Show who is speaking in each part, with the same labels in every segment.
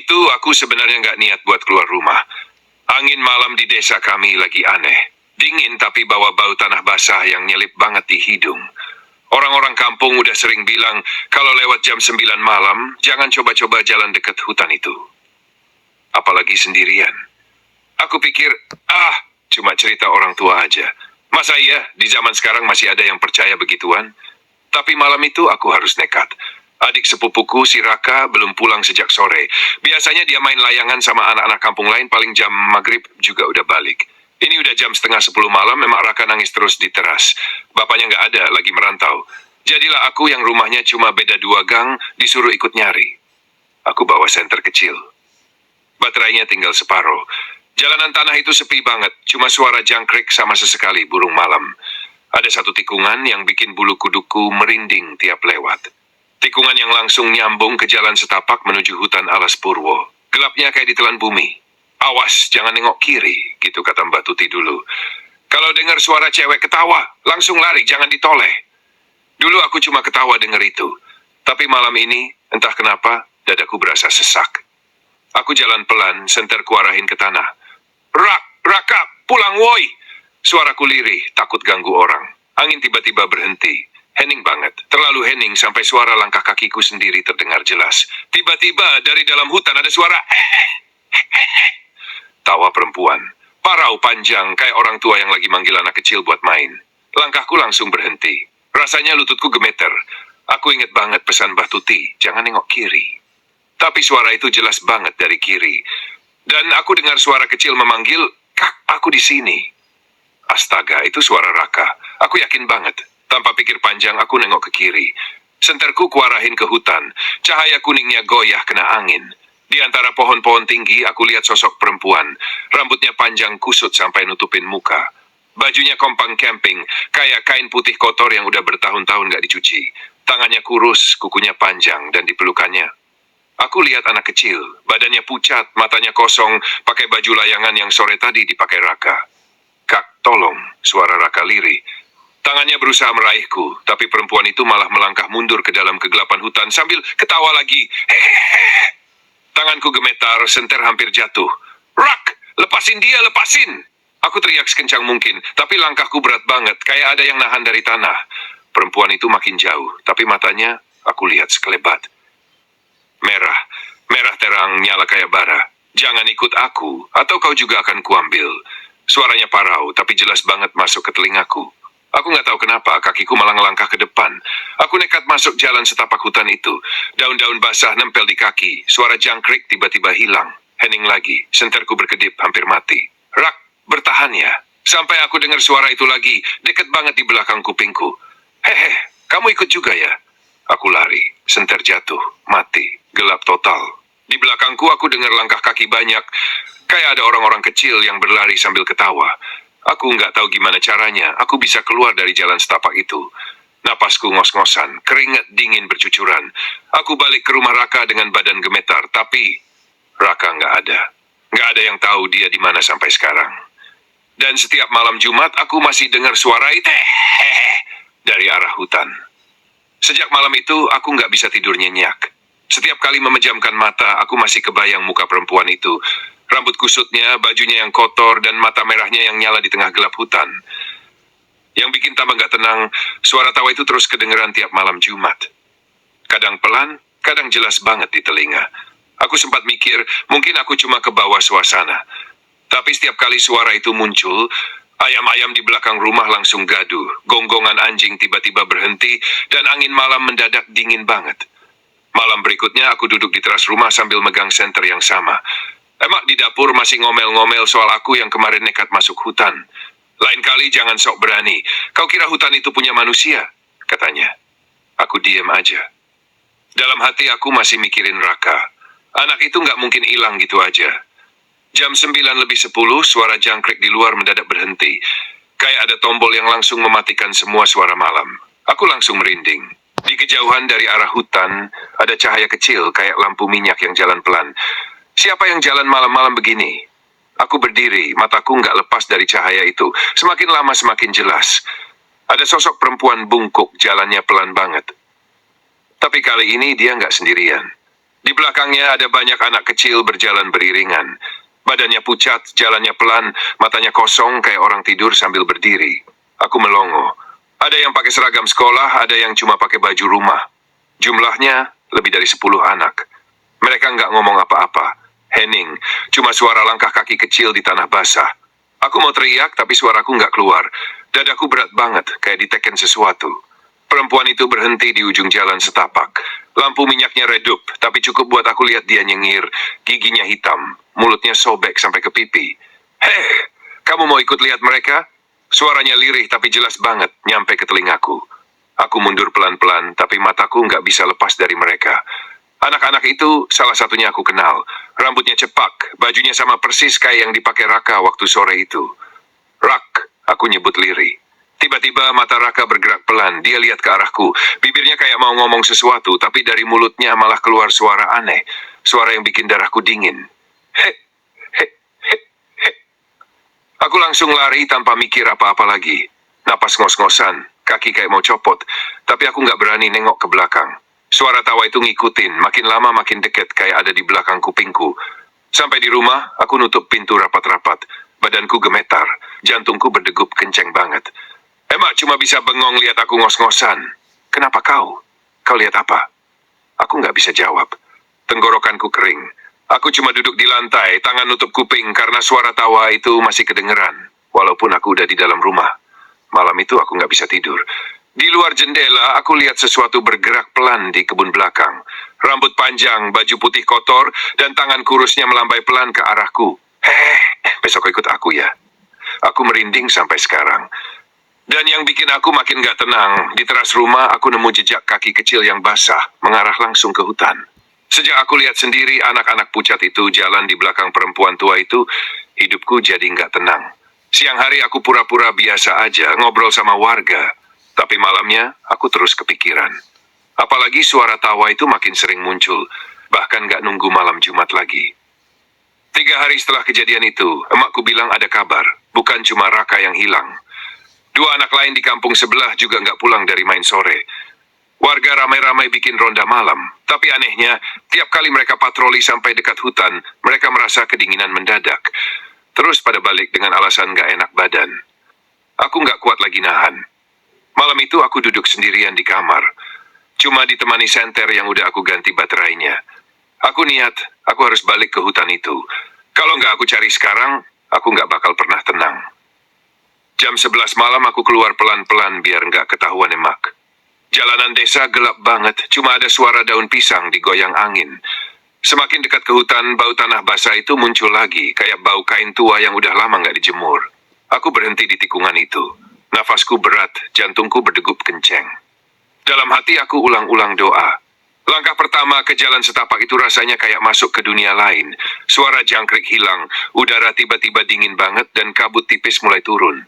Speaker 1: itu aku sebenarnya nggak niat buat keluar rumah. Angin malam di desa kami lagi aneh. Dingin tapi bawa bau tanah basah yang nyelip banget di hidung. Orang-orang kampung udah sering bilang kalau lewat jam 9 malam, jangan coba-coba jalan dekat hutan itu. Apalagi sendirian. Aku pikir, cuma cerita orang tua aja. Masa iya, di zaman sekarang masih ada yang percaya begituan? Tapi malam itu aku harus nekat. Adik sepupuku, si Raka, belum pulang sejak sore. Biasanya dia main layangan sama anak-anak kampung lain paling jam maghrib juga udah balik. Ini udah jam setengah 10 malam, memang Raka nangis terus di teras. Bapaknya nggak ada, lagi merantau. Jadilah aku yang rumahnya cuma beda 2 gang, disuruh ikut nyari. Aku bawa senter kecil. Baterainya tinggal separuh. Jalanan tanah itu sepi banget, cuma suara jangkrik sama sesekali burung malam. Ada satu tikungan yang bikin bulu kuduku merinding tiap lewat. Tikungan yang langsung nyambung ke jalan setapak menuju hutan alas purwo. Gelapnya kayak ditelan bumi. Awas, jangan nengok kiri, gitu kata Mbak Tuti dulu. Kalau dengar suara cewek ketawa, langsung lari, jangan ditoleh. Dulu aku cuma ketawa dengar itu. Tapi malam ini, entah kenapa, dadaku berasa sesak. Aku jalan pelan, senterku arahin ke tanah. Raka, pulang woi! Suaraku lirih, takut ganggu orang. Angin tiba-tiba berhenti. Hening banget, terlalu hening sampai suara langkah kakiku sendiri terdengar jelas. Tiba-tiba dari dalam hutan ada suara tawa perempuan. Parau panjang kayak orang tua yang lagi manggil anak kecil buat main. Langkahku langsung berhenti. Rasanya lututku gemeter. Aku inget banget pesan Mbah Tuti, jangan nengok kiri. Tapi suara itu jelas banget dari kiri. Dan aku dengar suara kecil memanggil, "Kak, aku di sini." Astaga, itu suara Raka. Aku yakin banget. Tanpa pikir panjang, aku nengok ke kiri. Senterku kuarahin ke hutan. Cahaya kuningnya goyah kena angin. Di antara pohon-pohon tinggi, aku lihat sosok perempuan. Rambutnya panjang kusut sampai nutupin muka. Bajunya kompang camping, kayak kain putih kotor yang udah bertahun-tahun gak dicuci. Tangannya kurus, kukunya panjang, dan di pelukannya. Aku lihat anak kecil, badannya pucat, matanya kosong, pakai baju layangan yang sore tadi dipakai Raka. "Kak, tolong," suara Raka lirih. Tangannya berusaha meraihku, tapi perempuan itu malah melangkah mundur ke dalam kegelapan hutan sambil ketawa lagi. Hehehe. Tanganku gemetar, senter hampir jatuh. "Rak, lepasin dia, lepasin!" Aku teriak sekencang mungkin, tapi langkahku berat banget, kayak ada yang nahan dari tanah. Perempuan itu makin jauh, tapi matanya aku lihat sekelebat. Merah terang, nyala kayak bara. "Jangan ikut aku, atau kau juga akan kuambil." Suaranya parau, tapi jelas banget masuk ke telingaku. Aku nggak tahu kenapa, kakiku malah ngelangkah ke depan. Aku nekat masuk jalan setapak hutan itu. Daun-daun basah nempel di kaki. Suara jangkrik tiba-tiba hilang. Hening lagi, senterku berkedip hampir mati. "Rak, bertahan ya." Sampai aku dengar suara itu lagi, deket banget di belakang kupingku. "Hehe, kamu ikut juga ya?" Aku lari, senter jatuh, mati, gelap total. Di belakangku aku dengar langkah kaki banyak, kayak ada orang-orang kecil yang berlari sambil ketawa. Aku nggak tahu gimana caranya, aku bisa keluar dari jalan setapak itu. Napasku ngos-ngosan, keringat dingin bercucuran. Aku balik ke rumah Raka dengan badan gemetar, tapi Raka nggak ada. Nggak ada yang tahu dia di mana sampai sekarang. Dan setiap malam Jumat aku masih dengar suara itu dari arah hutan. Sejak malam itu aku nggak bisa tidur nyenyak. Setiap kali memejamkan mata, aku masih kebayang muka perempuan itu. Rambut kusutnya, bajunya yang kotor, dan mata merahnya yang nyala di tengah gelap hutan. Yang bikin tambah gak tenang, suara tawa itu terus kedengeran tiap malam Jumat. Kadang pelan, kadang jelas banget di telinga. Aku sempat mikir, mungkin aku cuma ke bawah suasana. Tapi setiap kali suara itu muncul, ayam-ayam di belakang rumah langsung gaduh. Gonggongan anjing tiba-tiba berhenti, dan angin malam mendadak dingin banget. Malam berikutnya aku duduk di teras rumah sambil megang senter yang sama. Emak di dapur masih ngomel-ngomel soal aku yang kemarin nekat masuk hutan. "Lain kali jangan sok berani. Kau kira hutan itu punya manusia?" katanya. Aku diem aja. Dalam hati aku masih mikirin Raka. Anak itu nggak mungkin hilang gitu aja. Jam 9:10, suara jangkrik di luar mendadak berhenti. Kayak ada tombol yang langsung mematikan semua suara malam. Aku langsung merinding. Di kejauhan dari arah hutan, ada cahaya kecil kayak lampu minyak yang jalan pelan. Siapa yang jalan malam-malam begini? Aku berdiri, mataku nggak lepas dari cahaya itu. Semakin lama semakin jelas. Ada sosok perempuan bungkuk, jalannya pelan banget. Tapi kali ini dia nggak sendirian. Di belakangnya ada banyak anak kecil berjalan beriringan. Badannya pucat, jalannya pelan, matanya kosong kayak orang tidur sambil berdiri. Aku melongo. Ada yang pakai seragam sekolah, ada yang cuma pakai baju rumah. Jumlahnya lebih dari 10 anak. Mereka nggak ngomong apa-apa. Hening, cuma suara langkah kaki kecil di tanah basah. Aku mau teriak, tapi suaraku nggak keluar. Dadaku berat banget, kayak diteken sesuatu. Perempuan itu berhenti di ujung jalan setapak. Lampu minyaknya redup, tapi cukup buat aku lihat dia nyengir. Giginya hitam, mulutnya sobek sampai ke pipi. Heh, kamu mau ikut lihat mereka? Suaranya lirih tapi jelas banget, nyampe ke telingaku. Aku mundur pelan-pelan, tapi mataku nggak bisa lepas dari mereka. Anak-anak itu salah satunya aku kenal. Rambutnya cepak, bajunya sama persis kayak yang dipakai Raka waktu sore itu. Rak, aku nyebut lirih. Tiba-tiba mata Raka bergerak pelan, dia lihat ke arahku. Bibirnya kayak mau ngomong sesuatu, tapi dari mulutnya malah keluar suara aneh. Suara yang bikin darahku dingin. He, he, he, he. Aku langsung lari tanpa mikir apa-apa lagi. Napas ngos-ngosan, kaki kayak mau copot. Tapi aku nggak berani nengok ke belakang. Suara tawa itu ngikutin, makin lama makin deket kayak ada di belakang kupingku. Sampai di rumah, aku nutup pintu rapat-rapat. Badanku gemetar, jantungku berdegup kenceng banget. Emak cuma bisa bengong lihat aku ngos-ngosan. Kenapa kau? Kau lihat apa? Aku nggak bisa jawab. Tenggorokanku kering. Aku cuma duduk di lantai, tangan nutup kuping karena suara tawa itu masih kedengeran. Walaupun aku udah di dalam rumah. Malam itu aku nggak bisa tidur. Di luar jendela, aku lihat sesuatu bergerak pelan di kebun belakang. Rambut panjang, baju putih kotor, dan tangan kurusnya melambai pelan ke arahku. Besok ikut aku ya. Aku merinding sampai sekarang. Dan yang bikin aku makin gak tenang, di teras rumah aku nemu jejak kaki kecil yang basah, mengarah langsung ke hutan. Sejak aku lihat sendiri anak-anak pucat itu jalan di belakang perempuan tua itu, hidupku jadi gak tenang. Siang hari aku pura-pura biasa aja, ngobrol sama warga. Tapi malamnya, aku terus kepikiran. Apalagi suara tawa itu makin sering muncul, bahkan gak nunggu malam Jumat lagi. 3 hari setelah kejadian itu, emakku bilang ada kabar, bukan cuma Raka yang hilang. 2 anak lain di kampung sebelah juga nggak pulang dari main sore. Warga ramai-ramai bikin ronda malam. Tapi anehnya, tiap kali mereka patroli sampai dekat hutan, mereka merasa kedinginan mendadak. Terus pada balik dengan alasan nggak enak badan. Aku nggak kuat lagi nahan. Malam itu aku duduk sendirian di kamar. Cuma ditemani senter yang udah aku ganti baterainya. Aku niat, aku harus balik ke hutan itu. Kalau nggak aku cari sekarang, aku nggak bakal pernah tenang. Jam 11 malam aku keluar pelan-pelan biar nggak ketahuan emak. Jalanan desa gelap banget, cuma ada suara daun pisang digoyang angin. Semakin dekat ke hutan, bau tanah basah itu muncul lagi, kayak bau kain tua yang udah lama nggak dijemur. Aku berhenti di tikungan itu. Nafasku berat, jantungku berdegup kenceng. Dalam hati aku ulang-ulang doa. Langkah pertama ke jalan setapak itu rasanya kayak masuk ke dunia lain. Suara jangkrik hilang, udara tiba-tiba dingin banget dan kabut tipis mulai turun.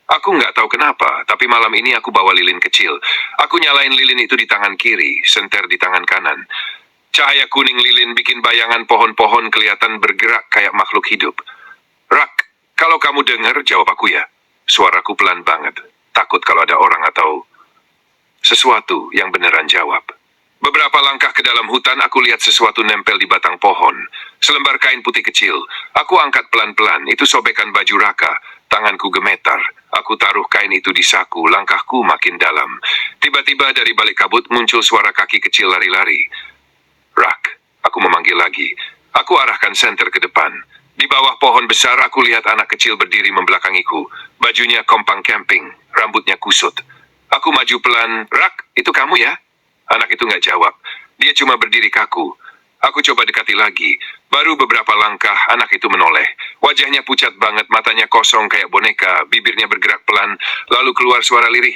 Speaker 1: Aku nggak tahu kenapa, tapi malam ini aku bawa lilin kecil. Aku nyalain lilin itu di tangan kiri, senter di tangan kanan. Cahaya kuning lilin bikin bayangan pohon-pohon kelihatan bergerak kayak makhluk hidup. Rak, kalau kamu dengar, jawab aku ya. Suaraku pelan banget. Takut kalau ada orang atau sesuatu yang beneran jawab. Beberapa langkah ke dalam hutan, aku lihat sesuatu nempel di batang pohon. Selembar kain putih kecil. Aku angkat pelan-pelan, itu sobekan baju Raka. Tanganku gemetar. Aku taruh kain itu di saku, langkahku makin dalam. Tiba-tiba dari balik kabut muncul suara kaki kecil lari-lari. Rak, aku memanggil lagi. Aku arahkan senter ke depan. Di bawah pohon besar aku lihat anak kecil berdiri membelakangiku. Bajunya kompang camping, rambutnya kusut. Aku maju pelan. Rak, itu kamu ya? Anak itu nggak jawab. Dia cuma berdiri kaku. Aku coba dekati lagi. Baru beberapa langkah, anak itu menoleh. Wajahnya pucat banget, matanya kosong kayak boneka, bibirnya bergerak pelan, lalu keluar suara lirih.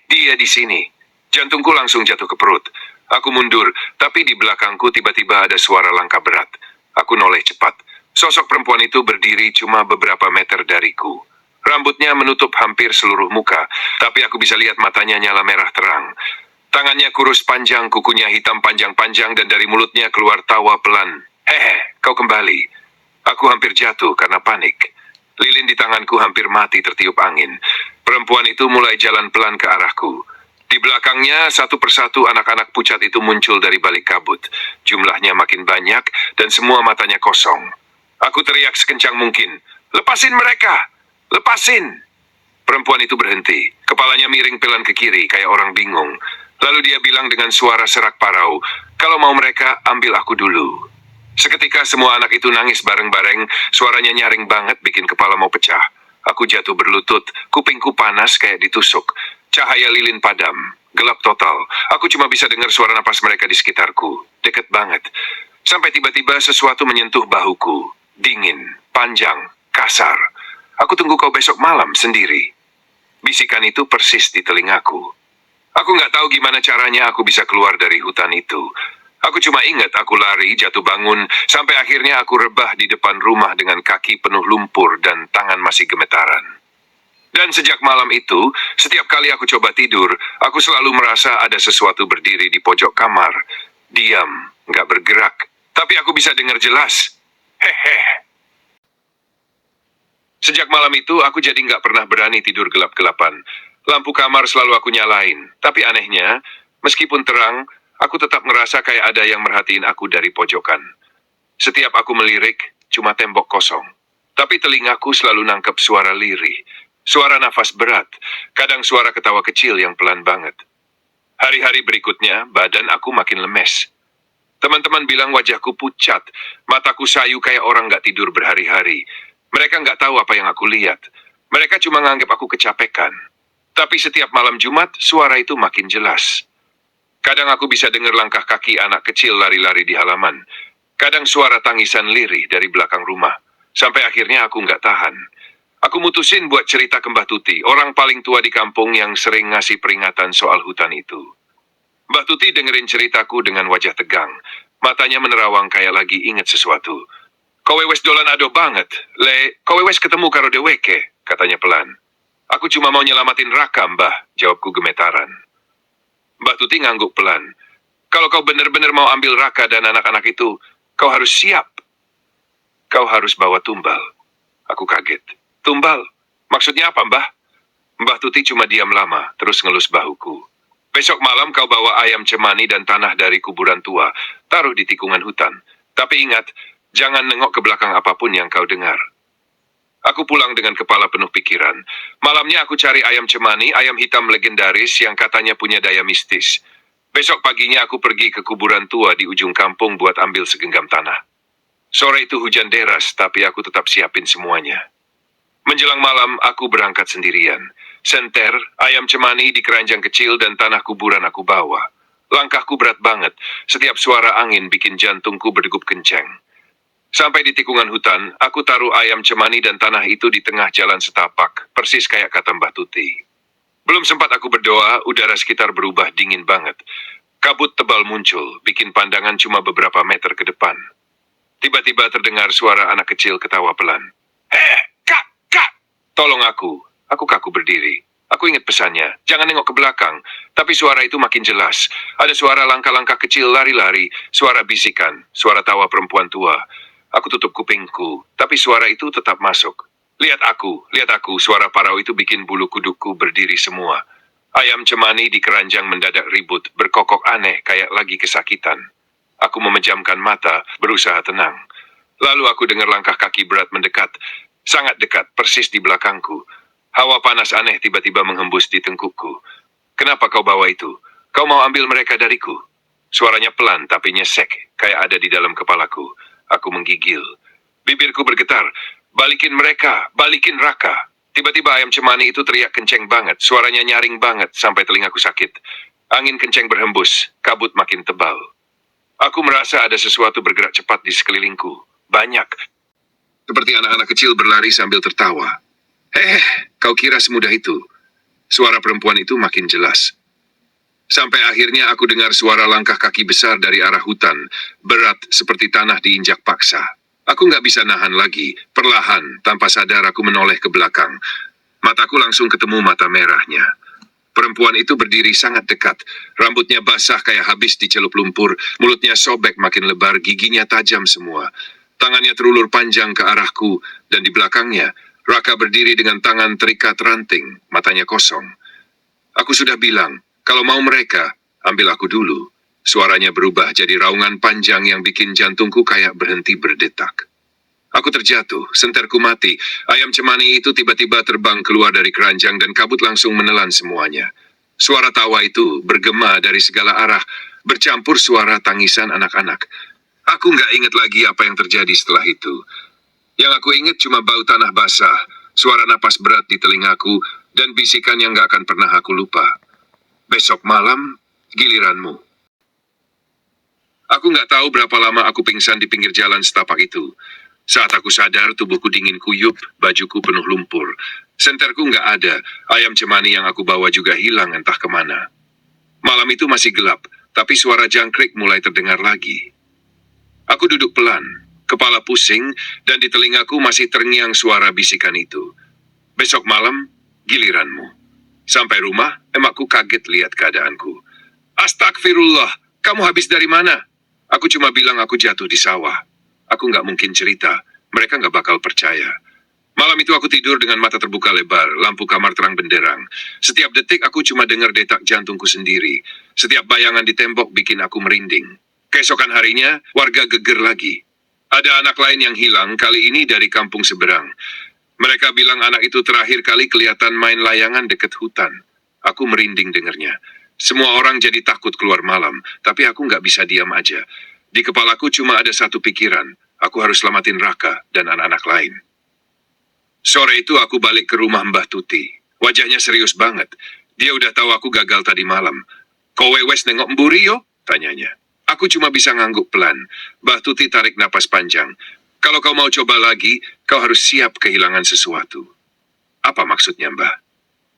Speaker 1: Dia di sini. Jantungku langsung jatuh ke perut. Aku mundur, tapi di belakangku tiba-tiba ada suara langkah berat. Aku noleh cepat. Sosok perempuan itu berdiri cuma beberapa meter dariku. Rambutnya menutup hampir seluruh muka, tapi aku bisa lihat matanya nyala merah terang. Tangannya kurus panjang, kukunya hitam panjang-panjang, dan dari mulutnya keluar tawa pelan. Kau kembali. Aku hampir jatuh karena panik. Lilin di tanganku hampir mati tertiup angin. Perempuan itu mulai jalan pelan ke arahku. Di belakangnya, satu persatu anak-anak pucat itu muncul dari balik kabut. Jumlahnya makin banyak, dan semua matanya kosong. Aku teriak sekencang mungkin, "Lepasin mereka! Lepasin!" Perempuan itu berhenti. Kepalanya miring pelan ke kiri, kayak orang bingung. Lalu dia bilang dengan suara serak parau, "Kalau mau mereka, ambil aku dulu." Seketika semua anak itu nangis bareng-bareng, suaranya nyaring banget bikin kepala mau pecah. Aku jatuh berlutut, kupingku panas kayak ditusuk. Cahaya lilin padam, gelap total. Aku cuma bisa dengar suara napas mereka di sekitarku. Deket banget. Sampai tiba-tiba sesuatu menyentuh bahuku. Dingin, panjang, kasar. "Aku tunggu kau besok malam sendiri." Bisikan itu persis di telingaku. Aku nggak tahu gimana caranya aku bisa keluar dari hutan itu. Aku cuma ingat aku lari, jatuh bangun, sampai akhirnya aku rebah di depan rumah dengan kaki penuh lumpur dan tangan masih gemetaran. Dan sejak malam itu, setiap kali aku coba tidur, aku selalu merasa ada sesuatu berdiri di pojok kamar. Diam, nggak bergerak. Tapi aku bisa dengar jelas. Hehe. Sejak malam itu, aku jadi nggak pernah berani tidur gelap-gelapan. Lampu kamar selalu aku nyalain. Tapi anehnya, meskipun terang, aku tetap ngerasa kayak ada yang merhatiin aku dari pojokan. Setiap aku melirik, cuma tembok kosong. Tapi telingaku selalu nangkep suara lirih. Suara nafas berat, kadang suara ketawa kecil yang pelan banget. Hari-hari berikutnya, badan aku makin lemes. Teman-teman bilang wajahku pucat, mataku sayu kayak orang nggak tidur berhari-hari. Mereka nggak tahu apa yang aku lihat. Mereka cuma nganggap aku kecapekan. Tapi setiap malam Jumat, suara itu makin jelas. Kadang aku bisa dengar langkah kaki anak kecil lari-lari di halaman. Kadang suara tangisan lirih dari belakang rumah. Sampai akhirnya aku nggak tahan. Aku mutusin buat cerita ke Mbah Tuti, orang paling tua di kampung yang sering ngasih peringatan soal hutan itu. Mbah Tuti dengerin ceritaku dengan wajah tegang. Matanya menerawang kayak lagi inget sesuatu. "Kowe wes dolan ado banget, kowe wes ketemu karo deweke," katanya pelan. "Aku cuma mau nyelamatin Raka, Mbah," jawabku gemetaran. Mbah Tuti ngangguk pelan. "Kalau kau bener-bener mau ambil Raka dan anak-anak itu, kau harus siap. Kau harus bawa tumbal." Aku kaget. "Tumbal? Maksudnya apa, Mbah?" Mbah Tuti cuma diam lama, terus ngelus bahuku. "Besok malam kau bawa ayam cemani dan tanah dari kuburan tua, taruh di tikungan hutan. Tapi ingat, jangan nengok ke belakang apapun yang kau dengar." Aku pulang dengan kepala penuh pikiran. Malamnya aku cari ayam cemani, ayam hitam legendaris yang katanya punya daya mistis. Besok paginya aku pergi ke kuburan tua di ujung kampung buat ambil segenggam tanah. Sore itu hujan deras, tapi aku tetap siapin semuanya. Menjelang malam, aku berangkat sendirian. Senter, ayam cemani di keranjang kecil dan tanah kuburan aku bawa. Langkahku berat banget. Setiap suara angin bikin jantungku berdegup kencang. Sampai di tikungan hutan, aku taruh ayam cemani dan tanah itu di tengah jalan setapak, persis kayak kata Mbah Tuti. Belum sempat aku berdoa, udara sekitar berubah dingin banget. Kabut tebal muncul, bikin pandangan cuma beberapa meter ke depan. Tiba-tiba terdengar suara anak kecil ketawa pelan. Kak! Tolong aku. Aku kaku berdiri. Aku ingat pesannya, jangan nengok ke belakang. Tapi suara itu makin jelas. Ada suara langkah-langkah kecil lari-lari, suara bisikan, suara tawa perempuan tua. Aku tutup kupingku, tapi suara itu tetap masuk. Lihat aku, suara parau itu bikin bulu kudukku berdiri semua. Ayam cemani di keranjang mendadak ribut, berkokok aneh kayak lagi kesakitan. Aku memejamkan mata, berusaha tenang. Lalu aku dengar langkah kaki berat mendekat. Sangat dekat, persis di belakangku. Hawa panas aneh tiba-tiba menghembus di tengkukku. "Kenapa kau bawa itu? Kau mau ambil mereka dariku?" Suaranya pelan tapi nyesek, kayak ada di dalam kepalaku. Aku menggigil. Bibirku bergetar. "Balikin mereka, balikin Raka." Tiba-tiba ayam cemani itu teriak kenceng banget. Suaranya nyaring banget sampai telingaku sakit. Angin kenceng berhembus, kabut makin tebal. Aku merasa ada sesuatu bergerak cepat di sekelilingku. Banyak. Seperti anak-anak kecil berlari sambil tertawa. Kau kira semudah itu?" Suara perempuan itu makin jelas. Sampai akhirnya aku dengar suara langkah kaki besar dari arah hutan, berat seperti tanah diinjak paksa. Aku nggak bisa nahan lagi, perlahan, tanpa sadar aku menoleh ke belakang. Mataku langsung ketemu mata merahnya. Perempuan itu berdiri sangat dekat, rambutnya basah kayak habis dicelup lumpur, mulutnya sobek makin lebar, giginya tajam semua. Tangannya terulur panjang ke arahku, dan di belakangnya, Raka berdiri dengan tangan terikat ranting, matanya kosong. Aku sudah bilang, Kalau mau mereka, ambil aku dulu. Suaranya berubah jadi raungan panjang yang bikin jantungku kayak berhenti berdetak. Aku terjatuh, senterku mati. Ayam cemani itu tiba-tiba terbang keluar dari keranjang dan kabut langsung menelan semuanya. Suara tawa itu bergema dari segala arah, bercampur suara tangisan anak-anak. Aku nggak ingat lagi apa yang terjadi setelah itu. Yang aku ingat cuma bau tanah basah, suara napas berat di telingaku, dan bisikan yang nggak akan pernah aku lupa. Besok malam, giliranmu. Aku nggak tahu berapa lama aku pingsan di pinggir jalan setapak itu. Saat aku sadar, tubuhku dingin kuyup, bajuku penuh lumpur. Senterku nggak ada, ayam cemani yang aku bawa juga hilang entah kemana. Malam itu masih gelap, tapi suara jangkrik mulai terdengar lagi. Aku duduk pelan, kepala pusing, dan di telingaku masih terngiang suara bisikan itu. Besok malam, giliranmu. Sampai rumah, emakku kaget lihat keadaanku. Astagfirullah, kamu habis dari mana? Aku cuma bilang aku jatuh di sawah. Aku nggak mungkin cerita, mereka nggak bakal percaya. Malam itu aku tidur dengan mata terbuka lebar, lampu kamar terang benderang. Setiap detik aku cuma dengar detak jantungku sendiri. Setiap bayangan di tembok bikin aku merinding. Keesokan harinya, warga geger lagi. Ada anak lain yang hilang, kali ini dari kampung seberang. Mereka bilang anak itu terakhir kali kelihatan main layangan dekat hutan. Aku merinding dengernya. Semua orang jadi takut keluar malam, tapi aku nggak bisa diam aja. Di kepalaku cuma ada satu pikiran, aku harus selamatin Raka dan anak-anak lain. Sore itu aku balik ke rumah Mbah Tuti. Wajahnya serius banget. Dia udah tahu aku gagal tadi malam. Kowe wes nengok mburi yo? Tanyanya. Aku cuma bisa ngangguk pelan. Mbah Tuti tarik napas panjang. Kalau kau mau coba lagi, kau harus siap kehilangan sesuatu. Apa maksudnya, Mbah?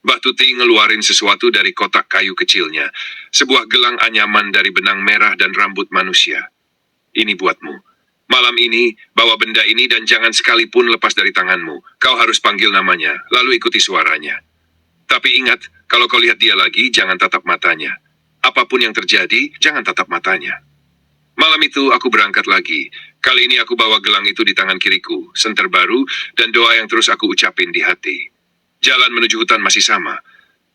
Speaker 1: Mbah Tuti ngeluarin sesuatu dari kotak kayu kecilnya. Sebuah gelang anyaman dari benang merah dan rambut manusia. Ini buatmu. Malam ini, bawa benda ini dan jangan sekalipun lepas dari tanganmu. Kau harus panggil namanya, lalu ikuti suaranya. Tapi ingat, kalau kau lihat dia lagi, jangan tatap matanya. Apapun yang terjadi, jangan tatap matanya. Malam itu, aku berangkat lagi. Kali ini aku bawa gelang itu di tangan kiriku, senter baru, dan doa yang terus aku ucapin di hati. Jalan menuju hutan masih sama.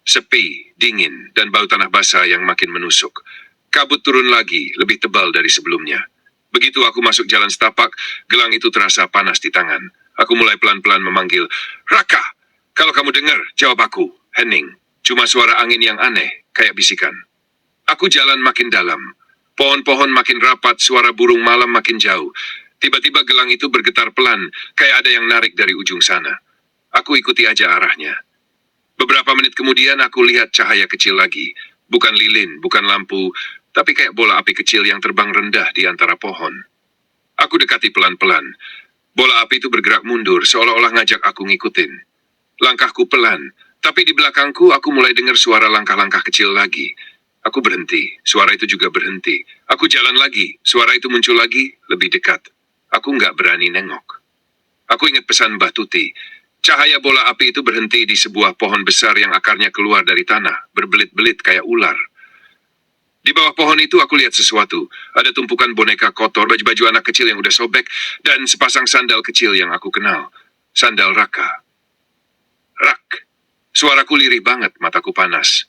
Speaker 1: Sepi, dingin, dan bau tanah basah yang makin menusuk. Kabut turun lagi, lebih tebal dari sebelumnya. Begitu aku masuk jalan setapak, gelang itu terasa panas di tangan. Aku mulai pelan-pelan memanggil, Raka! Kalau kamu dengar, jawab aku, hening. Cuma suara angin yang aneh, kayak bisikan. Aku jalan makin dalam. Pohon-pohon makin rapat, suara burung malam makin jauh. Tiba-tiba gelang itu bergetar pelan, kayak ada yang narik dari ujung sana. Aku ikuti aja arahnya. Beberapa menit kemudian aku lihat cahaya kecil lagi. Bukan lilin, bukan lampu, tapi kayak bola api kecil yang terbang rendah di antara pohon. Aku dekati pelan-pelan. Bola api itu bergerak mundur, seolah-olah ngajak aku ngikutin. Langkahku pelan, tapi di belakangku aku mulai dengar suara langkah-langkah kecil lagi. Aku berhenti, suara itu juga berhenti. Aku jalan lagi, suara itu muncul lagi, lebih dekat. Aku nggak berani nengok. Aku ingat pesan Mbah Tuti. Cahaya bola api itu berhenti di sebuah pohon besar yang akarnya keluar dari tanah, berbelit-belit kayak ular. Di bawah pohon itu aku lihat sesuatu. Ada tumpukan boneka kotor, baju-baju anak kecil yang udah sobek, dan sepasang sandal kecil yang aku kenal. Sandal Raka. Rak. Suaraku lirih banget, mataku panas.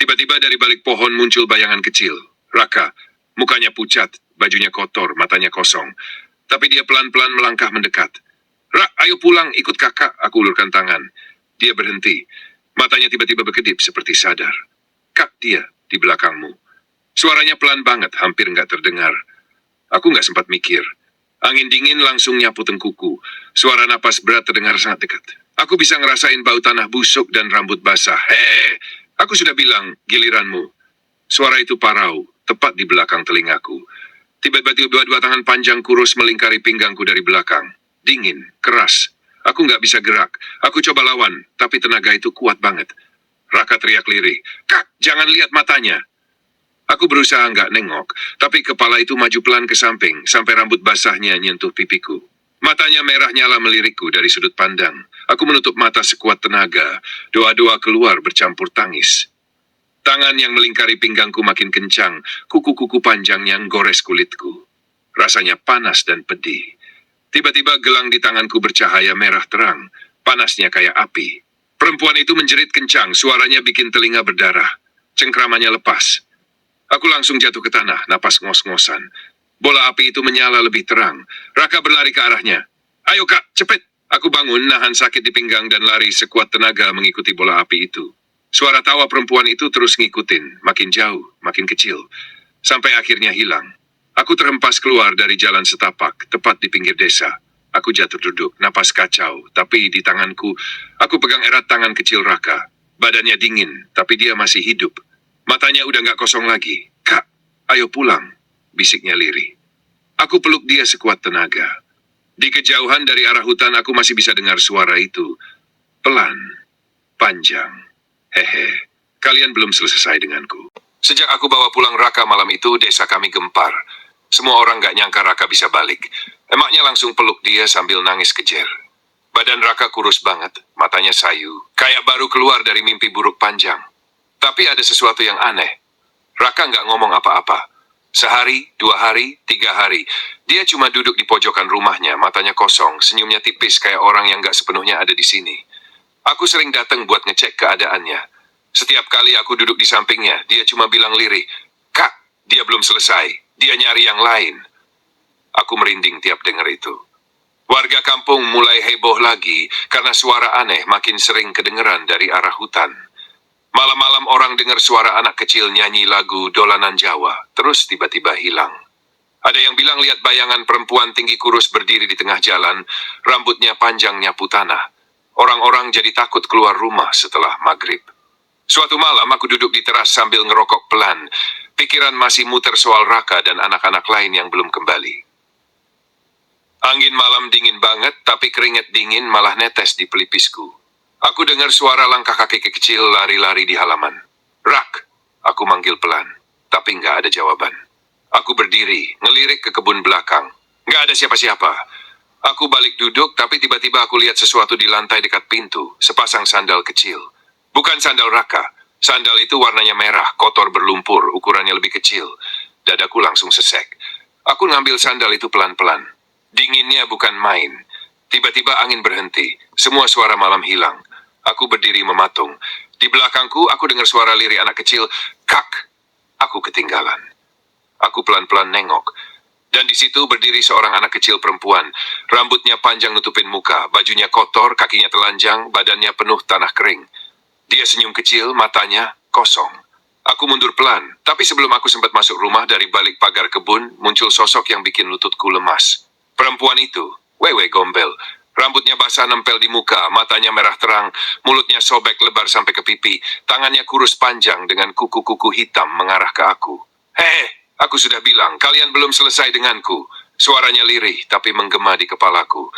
Speaker 1: Tiba-tiba dari balik pohon muncul bayangan kecil. Raka. Mukanya pucat, bajunya kotor, matanya kosong. Tapi dia pelan-pelan melangkah mendekat. Rak, ayo pulang, ikut kakak. Aku ulurkan tangan. Dia berhenti. Matanya tiba-tiba berkedip seperti sadar. Kak, dia di belakangmu. Suaranya pelan banget, hampir nggak terdengar. Aku nggak sempat mikir. Angin dingin langsung nyapu tengkuku. Suara napas berat terdengar sangat dekat. Aku bisa ngerasain bau tanah busuk dan rambut basah. Hei, aku sudah bilang, giliranmu. Suara itu parau, tepat di belakang telingaku. Tiba-tiba dua tangan panjang kurus melingkari pinggangku dari belakang. Dingin, keras. Aku nggak bisa gerak. Aku coba lawan, tapi tenaga itu kuat banget. Raka teriak lirih. Kak, jangan lihat matanya. Aku berusaha nggak nengok, tapi kepala itu maju pelan ke samping, sampai rambut basahnya nyentuh pipiku. Matanya merah nyala melirikku dari sudut pandang. Aku menutup mata sekuat tenaga, doa-doa keluar bercampur tangis. Tangan yang melingkari pinggangku makin kencang, kuku-kuku panjangnya gores kulitku. Rasanya panas dan pedih. Tiba-tiba gelang di tanganku bercahaya merah terang, panasnya kayak api. Perempuan itu menjerit kencang, suaranya bikin telinga berdarah. Cengkramannya lepas. Aku langsung jatuh ke tanah, napas ngos-ngosan. Bola api itu menyala lebih terang. Raka berlari ke arahnya. Ayo kak, cepet! Aku bangun, nahan sakit di pinggang dan lari sekuat tenaga mengikuti bola api itu. Suara tawa perempuan itu terus ngikutin, makin jauh, makin kecil. Sampai akhirnya hilang. Aku terhempas keluar dari jalan setapak, tepat di pinggir desa. Aku jatuh duduk, napas kacau, tapi di tanganku, aku pegang erat tangan kecil Raka. Badannya dingin, tapi dia masih hidup. Matanya udah gak kosong lagi. Kak, ayo pulang, bisiknya lirih. Aku peluk dia sekuat tenaga. Di kejauhan dari arah hutan aku masih bisa dengar suara itu. Pelan, panjang. Hehe, kalian belum selesai denganku. Sejak aku bawa pulang Raka malam itu, desa kami gempar. Semua orang gak nyangka Raka bisa balik. Emaknya langsung peluk dia sambil nangis kejer. Badan Raka kurus banget, matanya sayu, kayak baru keluar dari mimpi buruk panjang. Tapi ada sesuatu yang aneh. Raka nggak ngomong apa-apa. Sehari, 2 hari, 3 hari, dia cuma duduk di pojokan rumahnya, matanya kosong, senyumnya tipis kayak orang yang nggak sepenuhnya ada di sini. Aku sering datang buat ngecek keadaannya. Setiap kali aku duduk di sampingnya, dia cuma bilang lirih, "Kak, dia belum selesai. Dia nyari yang lain." Aku merinding tiap dengar itu. Warga kampung mulai heboh lagi karena suara aneh makin sering kedengeran dari arah hutan. Malam-malam orang dengar suara anak kecil nyanyi lagu dolanan Jawa, terus tiba-tiba hilang. Ada yang bilang lihat bayangan perempuan tinggi kurus berdiri di tengah jalan, rambutnya panjang nyapu tanah. Orang-orang jadi takut keluar rumah setelah maghrib. Suatu malam aku duduk di teras sambil ngerokok pelan. Pikiran masih muter soal Raka dan anak-anak lain yang belum kembali. Angin malam dingin banget, tapi keringat dingin malah netes di pelipisku. Aku dengar suara langkah kaki kecil lari-lari di halaman. Rak, aku manggil pelan, tapi nggak ada jawaban. Aku berdiri, ngelirik ke kebun belakang. Nggak ada siapa-siapa. Aku balik duduk, tapi tiba-tiba aku lihat sesuatu di lantai dekat pintu, sepasang sandal kecil. Bukan sandal Raka. Sandal itu warnanya merah, kotor berlumpur, ukurannya lebih kecil. Dadaku langsung sesek. Aku ngambil sandal itu pelan-pelan. Dinginnya bukan main. Tiba-tiba angin berhenti. Semua suara malam hilang. Aku berdiri mematung. Di belakangku, aku dengar suara lirik anak kecil. Kak! Aku ketinggalan. Aku pelan-pelan nengok. Dan di situ berdiri seorang anak kecil perempuan. Rambutnya panjang nutupin muka, bajunya kotor, kakinya telanjang, badannya penuh tanah kering. Dia senyum kecil, matanya kosong. Aku mundur pelan, tapi sebelum aku sempat masuk rumah dari balik pagar kebun, muncul sosok yang bikin lututku lemas. Perempuan itu, Wewe Gombel. Rambutnya basah nempel di muka, matanya merah terang, mulutnya sobek lebar sampai ke pipi, tangannya kurus panjang dengan kuku-kuku hitam mengarah ke aku. Hehe, aku sudah bilang, kalian belum selesai denganku. Suaranya lirih, tapi menggema di kepalaku.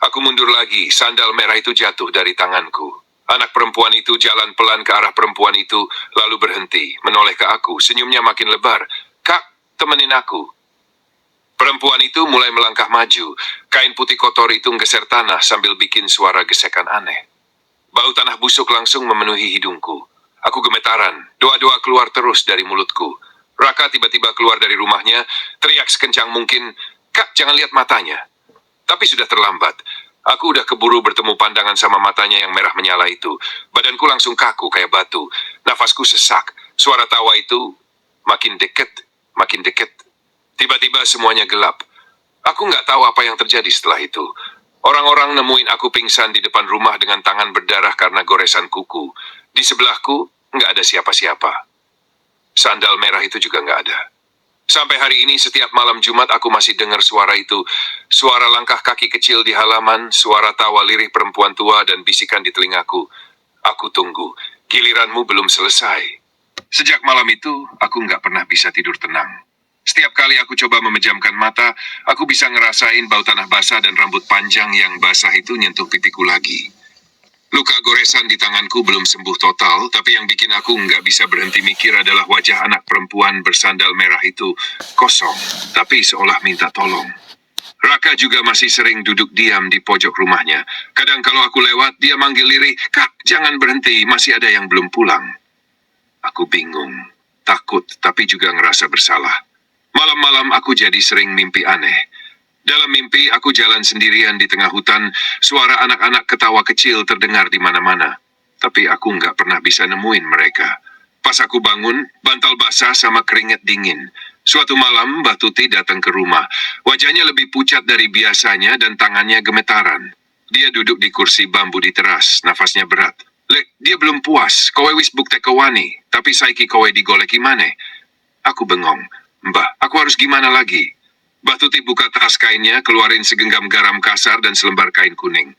Speaker 1: Aku mundur lagi, sandal merah itu jatuh dari tanganku. Anak perempuan itu jalan pelan ke arah perempuan itu, lalu berhenti, menoleh ke aku, senyumnya makin lebar. Kak, temenin aku. Perempuan itu mulai melangkah maju. Kain putih kotor itu nggeser tanah sambil bikin suara gesekan aneh. Bau tanah busuk langsung memenuhi hidungku. Aku gemetaran, doa-doa keluar terus dari mulutku. Raka tiba-tiba keluar dari rumahnya, teriak sekencang mungkin, Kak, jangan lihat matanya. Tapi sudah terlambat. Aku udah keburu bertemu pandangan sama matanya yang merah menyala itu. Badanku langsung kaku kayak batu. Nafasku sesak. Suara tawa itu makin deket, makin deket. Tiba-tiba semuanya gelap. Aku nggak tahu apa yang terjadi setelah itu. Orang-orang nemuin aku pingsan di depan rumah dengan tangan berdarah karena goresan kuku. Di sebelahku nggak ada siapa-siapa. Sandal merah itu juga nggak ada. Sampai hari ini setiap malam Jumat aku masih dengar suara itu. Suara langkah kaki kecil di halaman, suara tawa lirih perempuan tua dan bisikan di telingaku. Aku tunggu, giliranmu belum selesai. Sejak malam itu, aku nggak pernah bisa tidur tenang. Setiap kali aku coba memejamkan mata, aku bisa ngerasain bau tanah basah dan rambut panjang yang basah itu nyentuh pipiku lagi. Luka goresan di tanganku belum sembuh total, tapi yang bikin aku nggak bisa berhenti mikir adalah wajah anak perempuan bersandal merah itu kosong, tapi seolah minta tolong. Raka juga masih sering duduk diam di pojok rumahnya. Kadang kalau aku lewat, dia manggil lirih, Kak, jangan berhenti, masih ada yang belum pulang. Aku bingung, takut, tapi juga ngerasa bersalah. Malam-malam aku jadi sering mimpi aneh. Dalam mimpi, aku jalan sendirian di tengah hutan, suara anak-anak ketawa kecil terdengar di mana-mana. Tapi aku nggak pernah bisa nemuin mereka. Pas aku bangun, bantal basah sama keringat dingin. Suatu malam, Mbah Tuti datang ke rumah. Wajahnya lebih pucat dari biasanya dan tangannya gemetaran. Dia duduk di kursi bambu di teras, nafasnya berat. Dia belum puas. Kowe wis buktek kewani, tapi saiki kowe digoleki maneh. Aku bengong. Mbah, aku harus gimana lagi? Mbah Tuti buka tas kainnya, keluarin segenggam garam kasar dan selembar kain kuning.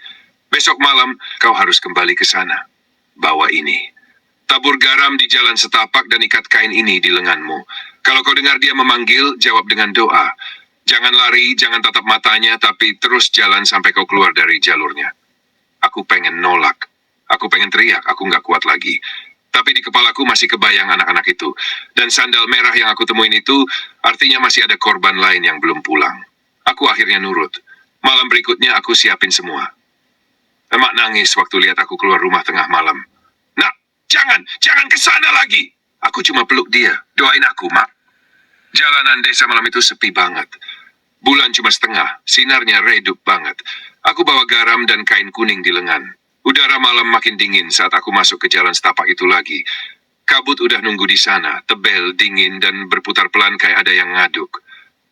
Speaker 1: Besok malam, kau harus kembali ke sana. Bawa ini. Tabur garam di jalan setapak dan ikat kain ini di lenganmu. Kalau kau dengar dia memanggil, jawab dengan doa. Jangan lari, jangan tatap matanya, tapi terus jalan sampai kau keluar dari jalurnya. Aku pengen nolak. Aku pengen teriak, aku nggak kuat lagi. Tapi di kepalaku masih kebayang anak-anak itu. Dan sandal merah yang aku temuin itu, artinya masih ada korban lain yang belum pulang. Aku akhirnya nurut. Malam berikutnya aku siapin semua. Emak nangis waktu lihat aku keluar rumah tengah malam. Nak, jangan ke sana lagi. Aku cuma peluk dia. Doain aku, Mak. Jalanan desa malam itu sepi banget. Bulan cuma setengah, sinarnya redup banget. Aku bawa garam dan kain kuning di lengan. Udara malam makin dingin saat aku masuk ke jalan setapak itu lagi. Kabut udah nunggu di sana, tebel, dingin, dan berputar pelan kayak ada yang ngaduk.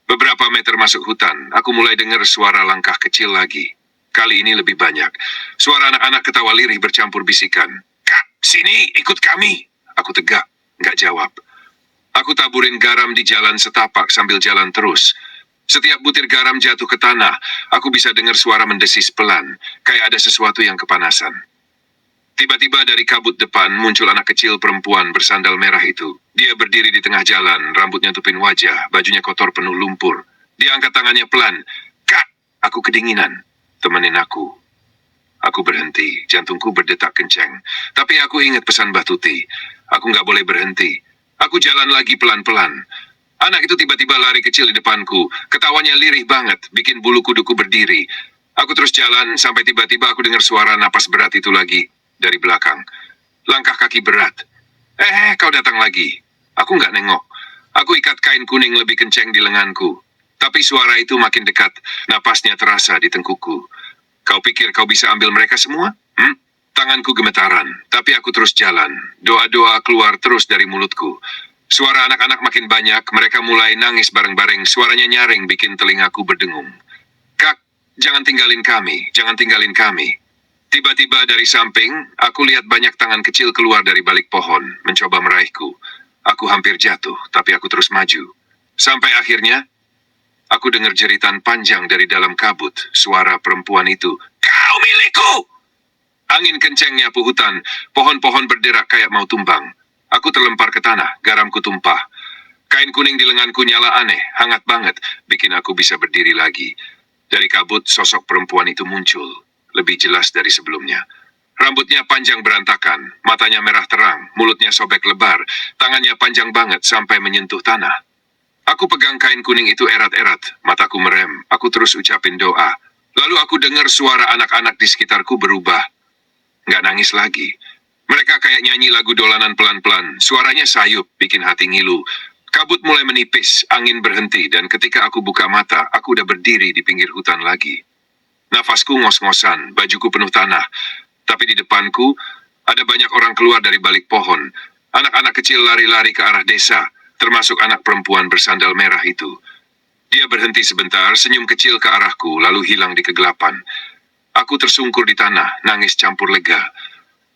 Speaker 1: Beberapa meter masuk hutan, aku mulai dengar suara langkah kecil lagi. Kali ini lebih banyak. Suara anak-anak ketawa lirih bercampur bisikan. Kak, sini, ikut kami. Aku tegak, nggak jawab. Aku taburin garam di jalan setapak sambil jalan terus. Setiap butir garam jatuh ke tanah, aku bisa dengar suara mendesis pelan, kayak ada sesuatu yang kepanasan. Tiba-tiba dari kabut depan muncul anak kecil perempuan bersandal merah itu. Dia berdiri di tengah jalan, rambutnya tupin wajah, bajunya kotor penuh lumpur. Dia angkat tangannya pelan. Kak, aku kedinginan. Temenin aku. Aku berhenti, jantungku berdetak kencang. Tapi aku ingat pesan Mbah Tuti. Aku nggak boleh berhenti. Aku jalan lagi pelan-pelan. Anak itu tiba-tiba lari kecil di depanku. Ketawanya lirih banget, bikin bulu kuduku berdiri. Aku terus jalan sampai tiba-tiba aku dengar suara napas berat itu lagi dari belakang. Langkah kaki berat. Kau datang lagi. Aku nggak nengok. Aku ikat kain kuning lebih kencang di lenganku. Tapi suara itu makin dekat. Napasnya terasa di tengkukku. Kau pikir kau bisa ambil mereka semua? Tanganku gemetaran, tapi aku terus jalan. Doa-doa keluar terus dari mulutku. Suara anak-anak makin banyak, mereka mulai nangis bareng-bareng. Suaranya nyaring bikin telingaku berdengung. Kak, jangan tinggalin kami, jangan tinggalin kami. Tiba-tiba dari samping, aku lihat banyak tangan kecil keluar dari balik pohon, mencoba meraihku. Aku hampir jatuh, tapi aku terus maju. Sampai akhirnya, aku dengar jeritan panjang dari dalam kabut. Suara perempuan itu, "Kau milikku!" Angin kencang nyapu hutan, pohon-pohon berderak kayak mau tumbang. Aku terlempar ke tanah, garamku tumpah. Kain kuning di lenganku nyala aneh, hangat banget, bikin aku bisa berdiri lagi. Dari kabut, sosok perempuan itu muncul, lebih jelas dari sebelumnya. Rambutnya panjang berantakan, matanya merah terang, mulutnya sobek lebar, tangannya panjang banget sampai menyentuh tanah. Aku pegang kain kuning itu erat-erat, mataku merem, aku terus ucapin doa. Lalu aku dengar suara anak-anak di sekitarku berubah. Nggak nangis lagi. Mereka kayak nyanyi lagu dolanan pelan-pelan. Suaranya sayup, bikin hati ngilu. Kabut mulai menipis, angin berhenti, dan ketika aku buka mata, aku udah berdiri di pinggir hutan lagi. Nafasku ngos-ngosan, bajuku penuh tanah. Tapi di depanku, ada banyak orang keluar dari balik pohon. Anak-anak kecil lari-lari ke arah desa, termasuk anak perempuan bersandal merah itu. Dia berhenti sebentar, senyum kecil ke arahku, lalu hilang di kegelapan. Aku tersungkur di tanah, nangis campur lega.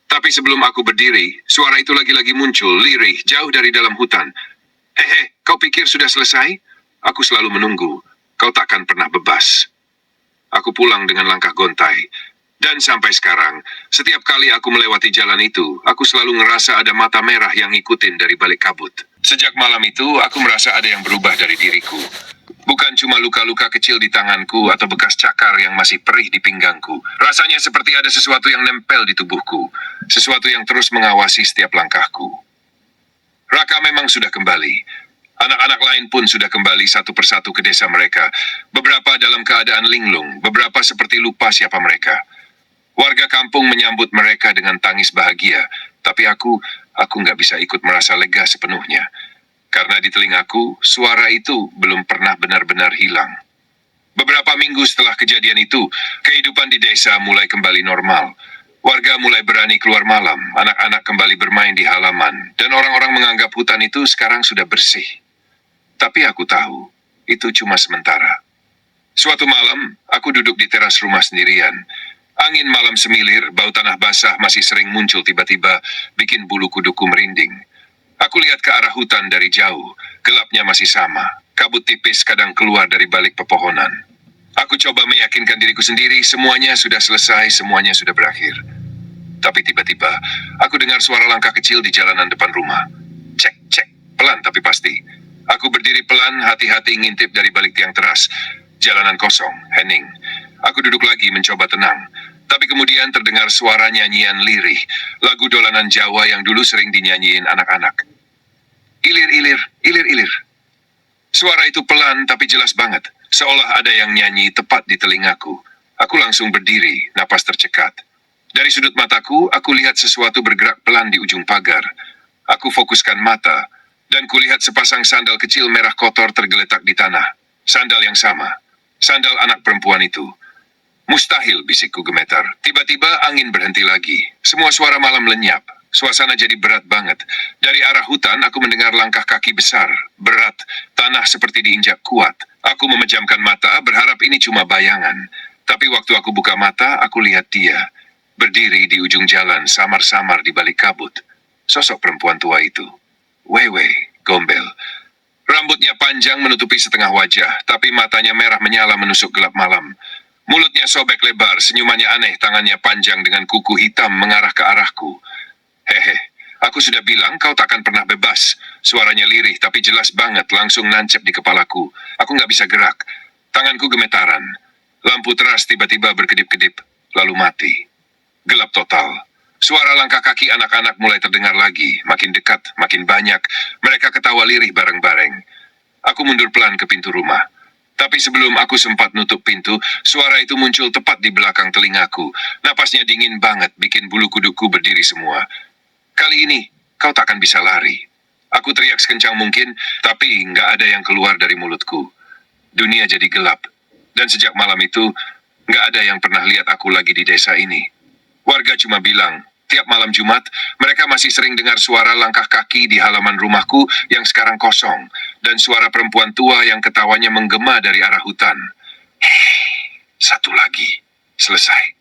Speaker 1: Tapi sebelum aku berdiri, suara itu lagi-lagi muncul, lirih, jauh dari dalam hutan. Kau pikir sudah selesai? Aku selalu menunggu. Kau takkan pernah bebas. Aku pulang dengan langkah gontai. Dan sampai sekarang, setiap kali aku melewati jalan itu, aku selalu ngerasa ada mata merah yang ngikutin dari balik kabut. Sejak malam itu, aku merasa ada yang berubah dari diriku. Bukan cuma luka-luka kecil di tanganku atau bekas cakar yang masih perih di pinggangku. Rasanya seperti ada sesuatu yang nempel di tubuhku. Sesuatu yang terus mengawasi setiap langkahku. Raka memang sudah kembali. Anak-anak lain pun sudah kembali satu persatu ke desa mereka. Beberapa dalam keadaan linglung, beberapa seperti lupa siapa mereka. Warga kampung menyambut mereka dengan tangis bahagia. Tapi aku nggak bisa ikut merasa lega sepenuhnya. Karena di telingaku, suara itu belum pernah benar-benar hilang. Beberapa minggu setelah kejadian itu, kehidupan di desa mulai kembali normal. Warga mulai berani keluar malam, anak-anak kembali bermain di halaman, dan orang-orang menganggap hutan itu sekarang sudah bersih. Tapi aku tahu, itu cuma sementara. Suatu malam, aku duduk di teras rumah sendirian. Angin malam semilir, bau tanah basah masih sering muncul tiba-tiba, bikin bulu kuduku merinding. Aku lihat ke arah hutan dari jauh, gelapnya masih sama. Kabut tipis kadang keluar dari balik pepohonan. Aku coba meyakinkan diriku sendiri, semuanya sudah selesai, semuanya sudah berakhir. Tapi tiba-tiba, aku dengar suara langkah kecil di jalanan depan rumah. Cek, cek, pelan tapi pasti. Aku berdiri pelan, hati-hati ngintip dari balik tiang teras. Jalanan kosong, hening. Aku duduk lagi mencoba tenang. Tapi kemudian terdengar suara nyanyian lirih, lagu dolanan Jawa yang dulu sering dinyanyiin anak-anak. Ilir-ilir, ilir-ilir. Suara itu pelan tapi jelas banget, seolah ada yang nyanyi tepat di telingaku. Aku langsung berdiri, napas tercekat. Dari sudut mataku, aku lihat sesuatu bergerak pelan di ujung pagar. Aku fokuskan mata, dan kulihat sepasang sandal kecil merah kotor tergeletak di tanah. Sandal yang sama. Sandal anak perempuan itu. Mustahil, bisikku gemetar. Tiba-tiba angin berhenti lagi. Semua suara malam lenyap. Suasana jadi berat banget. Dari arah hutan, aku mendengar langkah kaki besar. Berat. Tanah seperti diinjak kuat. Aku memejamkan mata, berharap ini cuma bayangan. Tapi waktu aku buka mata, aku lihat dia. Berdiri di ujung jalan, samar-samar di balik kabut. Sosok perempuan tua itu. Wewe, gombel. Rambutnya panjang menutupi setengah wajah, tapi matanya merah menyala menusuk gelap malam. Mulutnya sobek lebar, senyumannya aneh, tangannya panjang dengan kuku hitam mengarah ke arahku. Hehe, aku sudah bilang kau takkan pernah bebas. Suaranya lirih tapi jelas banget, langsung nancep di kepalaku. Aku nggak bisa gerak. Tanganku gemetaran. Lampu teras tiba-tiba berkedip-kedip, lalu mati. Gelap total. Suara langkah kaki anak-anak mulai terdengar lagi, makin dekat, makin banyak. Mereka ketawa lirih bareng-bareng. Aku mundur pelan ke pintu rumah. Tapi sebelum aku sempat nutup pintu, suara itu muncul tepat di belakang telingaku. Napasnya dingin banget, bikin bulu kuduku berdiri semua. Kali ini, kau takkan bisa lari. Aku teriak sekencang mungkin, tapi nggak ada yang keluar dari mulutku. Dunia jadi gelap. Dan sejak malam itu, nggak ada yang pernah lihat aku lagi di desa ini. Warga cuma bilang, tiap malam Jumat, mereka masih sering dengar suara langkah kaki di halaman rumahku yang sekarang kosong, dan suara perempuan tua yang ketawanya menggema dari arah hutan. Satu lagi, selesai.